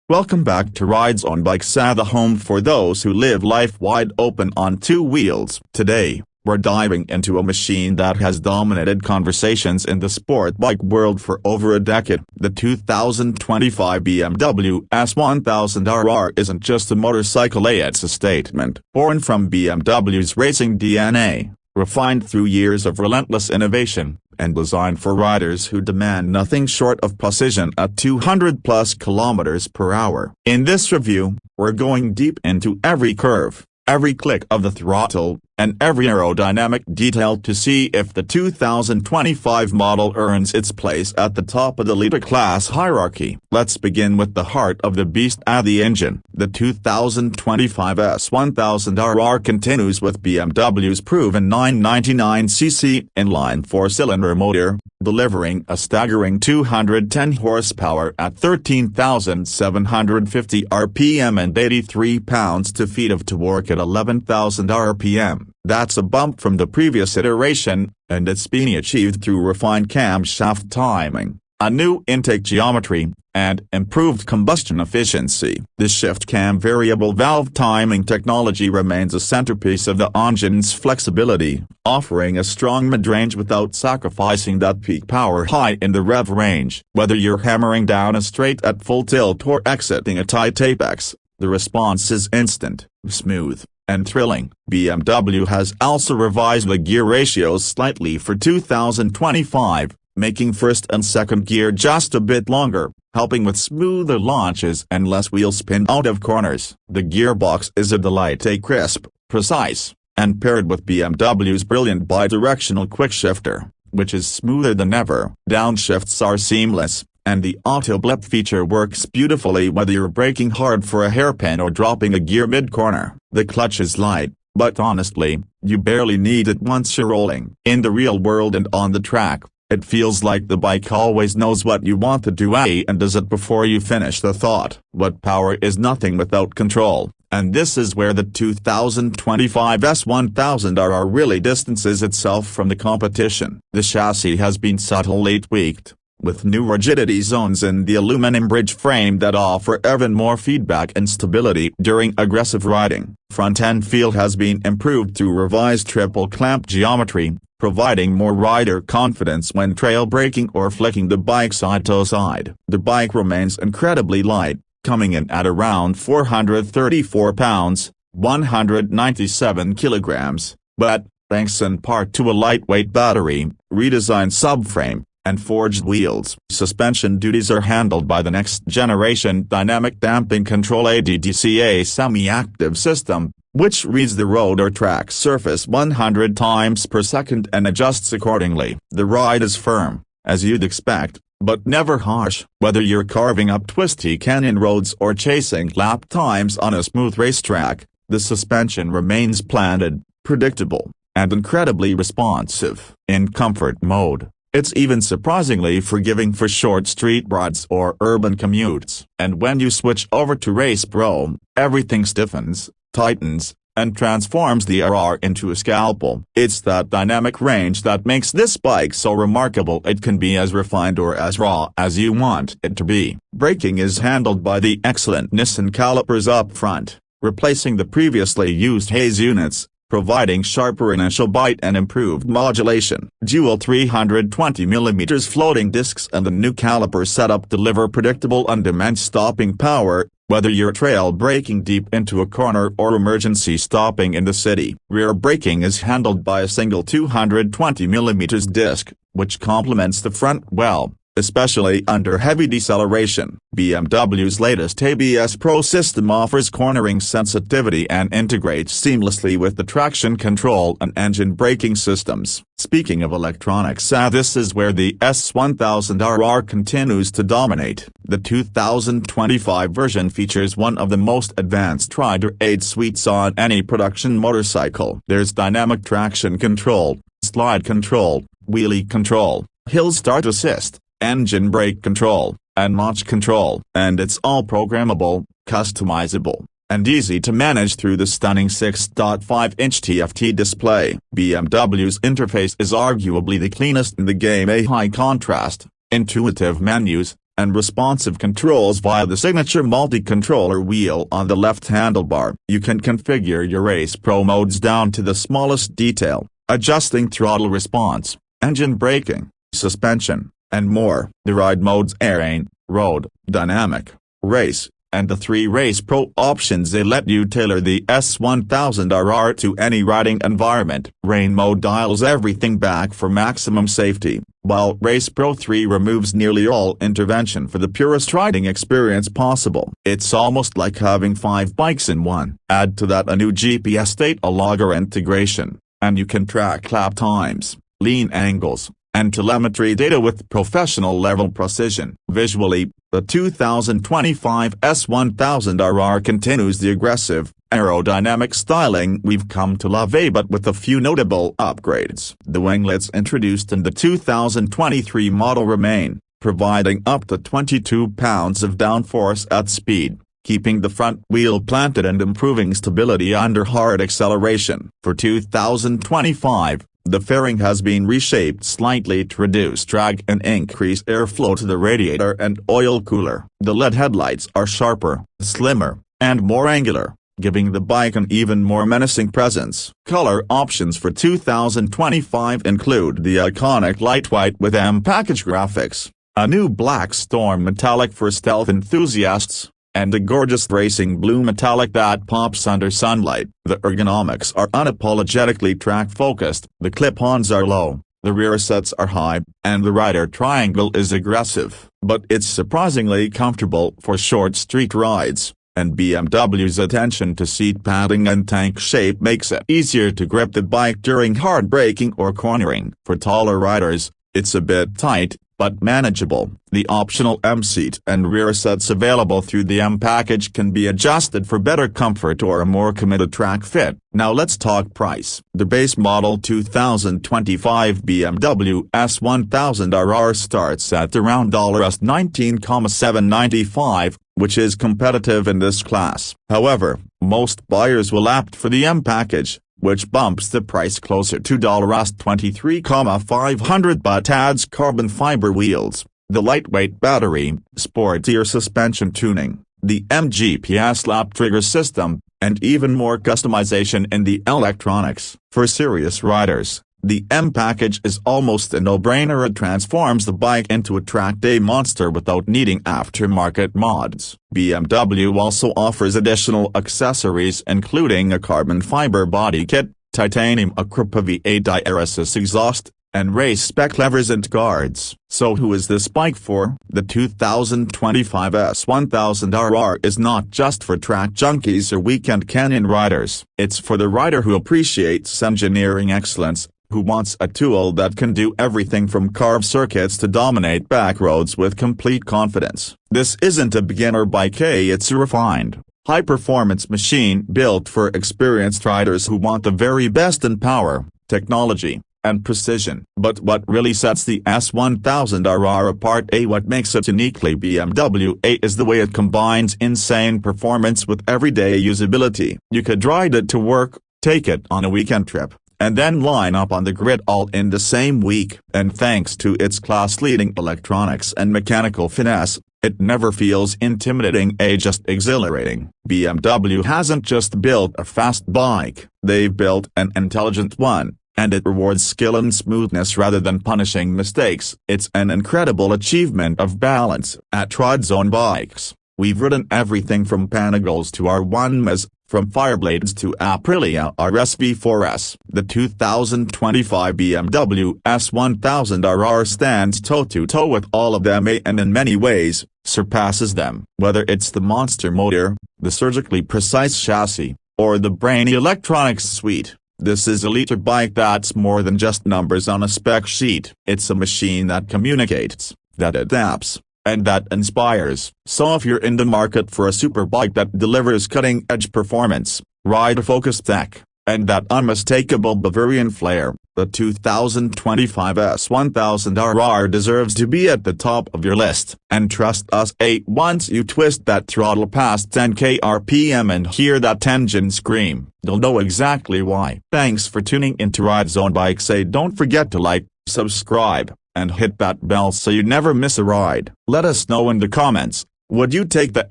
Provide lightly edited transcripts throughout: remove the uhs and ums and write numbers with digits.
Welcome back to RidezoneBikes, the home for those who live life wide open on two wheels. Today, we're diving into a machine that has dominated conversations in the sport bike world for over a decade. The 2025 BMW S1000RR isn't just a motorcycle, it's a statement. Born from BMW's racing DNA, refined through years of relentless innovation, and designed for riders who demand nothing short of precision at 200+ km/h. In this review, we're going deep into every curve, every click of the throttle, and every aerodynamic detail to see if the 2025 model earns its place at the top of the leader class hierarchy. Let's begin with the heart of the beast, the engine. The 2025 S1000RR continues with BMW's proven 999cc inline four-cylinder motor, delivering a staggering 210 horsepower at 13,750 rpm and 83 pounds-to-feet of torque at 11,000 rpm. That's a bump from the previous iteration, and it's being achieved through refined camshaft timing, a new intake geometry, and improved combustion efficiency. The shift cam variable valve timing technology remains a centerpiece of the engine's flexibility, offering a strong mid-range without sacrificing that peak power high in the rev range. Whether you're hammering down a straight at full tilt or exiting a tight apex, the response is instant, smooth, and thrilling. BMW has also revised the gear ratios slightly for 2025, making first and second gear just a bit longer, helping with smoother launches and less wheel spin out of corners. The gearbox is a delight, crisp, precise, and paired with BMW's brilliant bidirectional quickshifter, which is smoother than ever. Downshifts are seamless, and the auto blip feature works beautifully whether you're braking hard for a hairpin or dropping a gear mid-corner. The clutch is light, but honestly, you barely need it once you're rolling. In the real world and on the track, it feels like the bike always knows what you want to do and does it before you finish the thought. But power is nothing without control, and this is where the 2025 S1000RR really distances itself from the competition. The chassis has been subtly tweaked, with new rigidity zones in the aluminum bridge frame that offer even more feedback and stability during aggressive riding. Front-end feel has been improved through revised triple clamp geometry, providing more rider confidence when trail braking or flicking the bike side to side. The bike remains incredibly light, coming in at around 434 pounds, 197 kilograms, but, thanks in part to a lightweight battery, redesigned subframe, and forged wheels, suspension duties are handled by the next-generation dynamic damping control ADDCA semi-active system, which reads the road or track surface 100 times per second and adjusts accordingly. The ride is firm, as you'd expect, but never harsh. Whether you're carving up twisty canyon roads or chasing lap times on a smooth racetrack, the suspension remains planted, predictable, and incredibly responsive. In comfort mode, it's even surprisingly forgiving for short street rides or urban commutes. And when you switch over to Race Pro, everything stiffens, tightens, and transforms the RR into a scalpel. It's that dynamic range that makes this bike so remarkable. It can be as refined or as raw as you want it to be. Braking is handled by the excellent Nissan calipers up front, replacing the previously used Hayes units, providing sharper initial bite and improved modulation. Dual 320mm floating discs and the new caliper setup deliver predictable on-demand stopping power, whether you're trail braking deep into a corner or emergency stopping in the city. Rear braking is handled by a single 220mm disc, which complements the front well, especially under heavy deceleration. BMW's latest ABS Pro system offers cornering sensitivity and integrates seamlessly with the traction control and engine braking systems. Speaking of electronics, this is where the S1000RR continues to dominate. The 2025 version features one of the most advanced rider aid suites on any production motorcycle. There's dynamic traction control, slide control, wheelie control, hill start assist, engine brake control, and launch control. And it's all programmable, customizable, and easy to manage through the stunning 6.5-inch TFT display. BMW's interface is arguably the cleanest in the game. A high contrast, intuitive menus, and responsive controls via the signature multi-controller wheel on the left handlebar. You can configure your Race Pro modes down to the smallest detail, adjusting throttle response, engine braking, suspension, and more. The ride modes are Rain, Road, Dynamic, Race, and the 3 Race Pro options they let you tailor the S1000RR to any riding environment. Rain mode dials everything back for maximum safety, while Race Pro 3 removes nearly all intervention for the purest riding experience possible. It's almost like having 5 bikes in one. Add to that a new GPS data logger integration, and you can track lap times, lean angles, and telemetry data with professional-level precision. Visually, the 2025 S1000RR continues the aggressive, aerodynamic styling we've come to love, but with a few notable upgrades. The winglets introduced in the 2023 model remain, providing up to 22 pounds of downforce at speed, keeping the front wheel planted and improving stability under hard acceleration. For 2025, the fairing has been reshaped slightly to reduce drag and increase airflow to the radiator and oil cooler. The LED headlights are sharper, slimmer, and more angular, giving the bike an even more menacing presence. Color options for 2025 include the iconic light white with M-Package graphics, a new black storm metallic for stealth enthusiasts, and a gorgeous racing blue metallic that pops under sunlight. The ergonomics are unapologetically track-focused, the clip-ons are low, the rear sets are high, and the rider triangle is aggressive, but it's surprisingly comfortable for short street rides, and BMW's attention to seat padding and tank shape makes it easier to grip the bike during hard braking or cornering. For taller riders, it's a bit tight, but manageable. The optional M seat and rear sets available through the M package can be adjusted for better comfort or a more committed track fit. Now let's talk price. The base model 2025 BMW S1000RR starts at around $19,795, which is competitive in this class. However, most buyers will opt for the M package, which bumps the price closer to $23,500 but adds carbon fiber wheels, the lightweight battery, sportier suspension tuning, the M-GPS lap trigger system, and even more customization in the electronics. For serious riders, the M package is almost a no-brainer. It transforms the bike into a track day monster without needing aftermarket mods. BMW also offers additional accessories including a carbon fiber body kit, titanium Acropa V8 DRS exhaust, and race-spec levers and guards. So who is this bike for? The 2025 S1000RR is not just for track junkies or weekend canyon riders. It's for the rider who appreciates engineering excellence, who wants a tool that can do everything from carve circuits to dominate backroads with complete confidence. This isn't a beginner bike, it's a refined, high-performance machine built for experienced riders who want the very best in power, technology, and precision. But what really sets the S1000RR apart, what makes it uniquely BMW, is the way it combines insane performance with everyday usability. You could ride it to work, take it on a weekend trip, and then line up on the grid all in the same week. And thanks to its class-leading electronics and mechanical finesse, it never feels intimidating, just exhilarating. BMW hasn't just built a fast bike, they've built an intelligent one, and it rewards skill and smoothness rather than punishing mistakes. It's an incredible achievement of balance. At RidezoneBikes, we've ridden everything from Panigales to R1Ms, from Fireblades to Aprilia RSV4S. The 2025 BMW S1000RR stands toe-to-toe with all of them and in many ways, surpasses them. Whether it's the monster motor, the surgically precise chassis, or the brainy electronics suite, this is a liter bike that's more than just numbers on a spec sheet. It's a machine that communicates, that adapts, and that inspires. So if you're in the market for a superbike that delivers cutting-edge performance, rider-focused tech, and that unmistakable Bavarian flair, the 2025 S1000RR deserves to be at the top of your list. And trust us, once you twist that throttle past 10k RPM and hear that engine scream, you'll know exactly why. Thanks for tuning into RidezoneBikes. Don't forget to like, subscribe, and hit that bell so you never miss a ride. Let us know in the comments, would you take the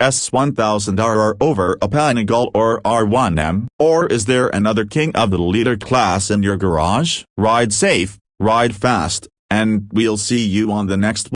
S1000RR over a Panigale or R1M? Or is there another king of the liter class in your garage? Ride safe, ride fast, and we'll see you on the next one.